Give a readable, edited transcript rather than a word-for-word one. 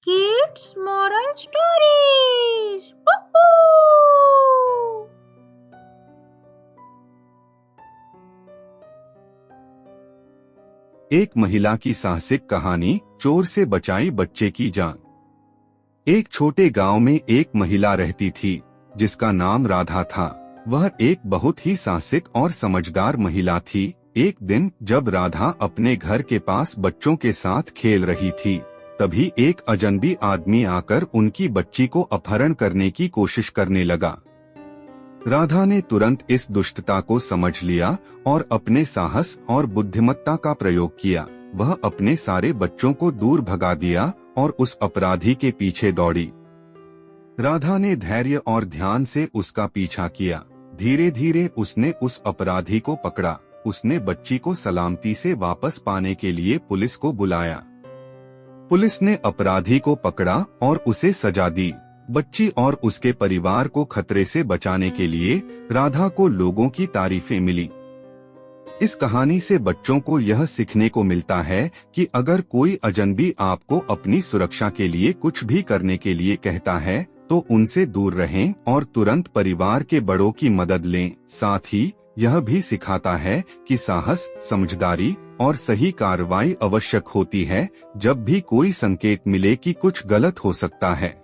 Kids Moral Stories! Woohoo! एक महिला की साहसिक कहानी, चोर से बचाई बच्चे की जान। एक छोटे गांव में एक महिला रहती थी जिसका नाम राधा था। वह एक बहुत ही साहसिक और समझदार महिला थी। एक दिन जब राधा अपने घर के पास बच्चों के साथ खेल रही थी, तभी एक अजनबी आदमी आकर उनकी बच्ची को अपहरण करने की कोशिश करने लगा। राधा ने तुरंत इस दुष्टता को समझ लिया और अपने साहस और बुद्धिमत्ता का प्रयोग किया। वह अपने सारे बच्चों को दूर भगा दिया और उस अपराधी के पीछे दौड़ी। राधा ने धैर्य और ध्यान से उसका पीछा किया। धीरे धीरे उसने उस अपराधी को पकड़ा। उसने बच्ची को सलामती से वापस पाने के लिए पुलिस को बुलाया। पुलिस ने अपराधी को पकड़ा और उसे सजा दी। बच्ची और उसके परिवार को खतरे से बचाने के लिए राधा को लोगों की तारीफें मिली। इस कहानी से बच्चों को यह सीखने को मिलता है कि अगर कोई अजनबी आपको अपनी सुरक्षा के लिए कुछ भी करने के लिए कहता है, तो उनसे दूर रहें और तुरंत परिवार के बड़ों की मदद लें। साथ ही यह भी सिखाता है कि साहस, समझदारी और सही कार्रवाई आवश्यक होती है जब भी कोई संकेत मिले कि कुछ गलत हो सकता है।